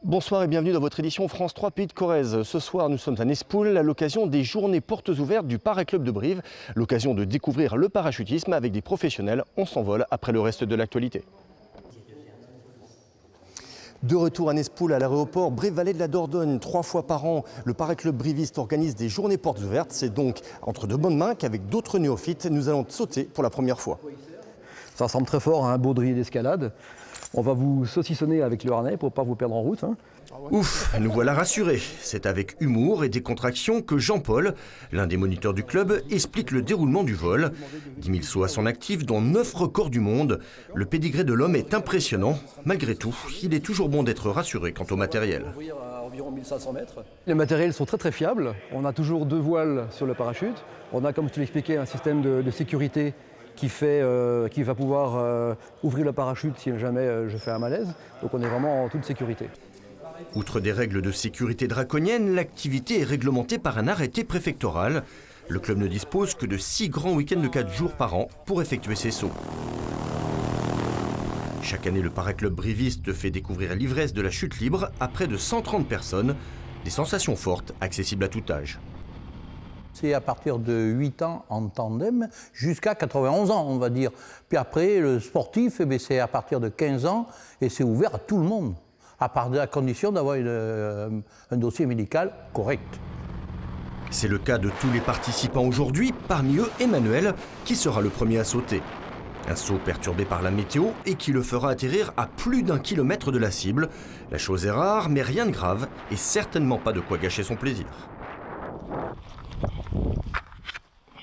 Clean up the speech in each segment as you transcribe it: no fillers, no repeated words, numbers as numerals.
Bonsoir et bienvenue dans votre édition France 3 Pays de Corrèze. Ce soir, nous sommes à Nespoul à l'occasion des journées portes ouvertes du Para-Club de Brive. L'occasion de découvrir le parachutisme avec des professionnels. On s'envole après le reste de l'actualité. De retour à Nespoul, à l'aéroport Brive-Vallée de la Dordogne, 3 fois par an, le Para-Club briviste organise des journées portes ouvertes. C'est donc entre de bonnes mains qu'avec d'autres néophytes, nous allons sauter pour la première fois. Ça ressemble très fort à un baudrier d'escalade. On va vous saucissonner avec le harnais pour ne pas vous perdre en route. Ouf, nous voilà rassurés. C'est avec humour et décontraction que Jean-Paul, l'un des moniteurs du club, explique le déroulement du vol. 10 000 sauts à son actif, dont 9 records du monde. Le pédigré de l'homme est impressionnant. Malgré tout, il est toujours bon d'être rassuré quant au matériel. À environ 1500 mètres. Les matériels sont très fiables. On a toujours 2 voiles sur le parachute. On a, comme je te l'expliquais, un système de sécurité qui va pouvoir ouvrir le parachute si jamais je fais un malaise. Donc on est vraiment en toute sécurité. Outre des règles de sécurité draconiennes, l'activité est réglementée par un arrêté préfectoral. Le club ne dispose que de 6 grands week-ends de 4 jours par an pour effectuer ses sauts. Chaque année, le Para-Club briviste fait découvrir l'ivresse de la chute libre à près de 130 personnes. Des sensations fortes, accessibles à tout âge. C'est à partir de 8 ans en tandem jusqu'à 91 ans, on va dire. Puis après, le sportif, c'est à partir de 15 ans et c'est ouvert à tout le monde, à la condition d'avoir un dossier médical correct. C'est le cas de tous les participants aujourd'hui, parmi eux Emmanuel, qui sera le premier à sauter. Un saut perturbé par la météo et qui le fera atterrir à plus d'1 kilomètre de la cible. La chose est rare, mais rien de grave et certainement pas de quoi gâcher son plaisir.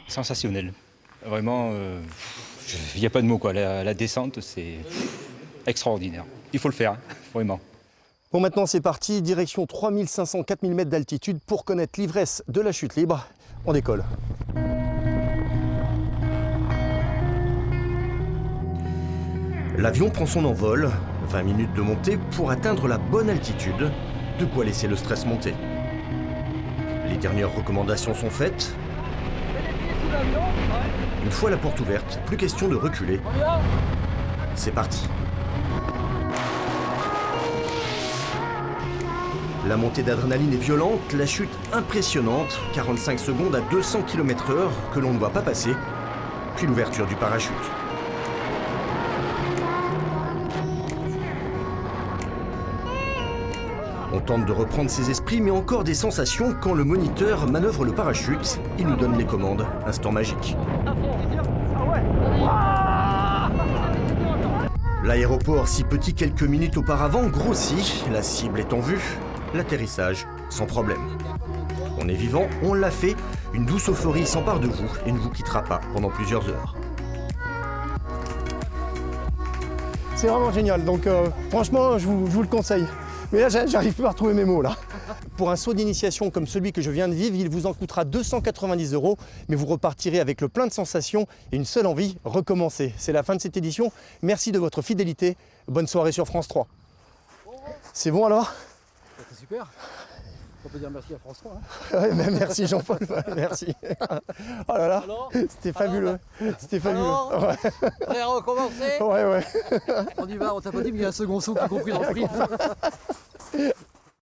Sensationnel. Vraiment, il n'y a pas de mots, quoi. La descente, c'est extraordinaire. Il faut le faire, vraiment. Bon, maintenant c'est parti, direction 3500-4000 mètres d'altitude pour connaître l'ivresse de la chute libre. On décolle. L'avion prend son envol, 20 minutes de montée pour atteindre la bonne altitude, de quoi laisser le stress monter. Les dernières recommandations sont faites. Une fois la porte ouverte, plus question de reculer. C'est parti. La montée d'adrénaline est violente, la chute impressionnante, 45 secondes à 200 km/h que l'on ne voit pas passer, puis l'ouverture du parachute. On tente de reprendre ses esprits, mais encore des sensations quand le moniteur manœuvre le parachute. Il nous donne les commandes. Instant magique. L'aéroport, si petit quelques minutes auparavant, grossit. La cible est en vue. L'atterrissage, sans problème. On est vivant, on l'a fait. Une douce euphorie s'empare de vous et ne vous quittera pas pendant plusieurs heures. C'est vraiment génial, donc franchement, je vous le conseille. Mais là, j'arrive plus à retrouver mes mots là. Pour un saut d'initiation comme celui que je viens de vivre, il vous en coûtera 290 €, mais vous repartirez avec le plein de sensations et une seule envie, recommencer. C'est la fin de cette édition. Merci de votre fidélité. Bonne soirée sur France 3. C'est bon alors? C'est super. On peut dire merci à France 3. Ouais, mais merci Jean-Paul, merci. Oh là là, c'était fabuleux. C'était fabuleux. Ouais. Prêt à recommencer? Ouais. On y va, on t'a pas dit, mais il y a un second saut qui est compris dans le prix.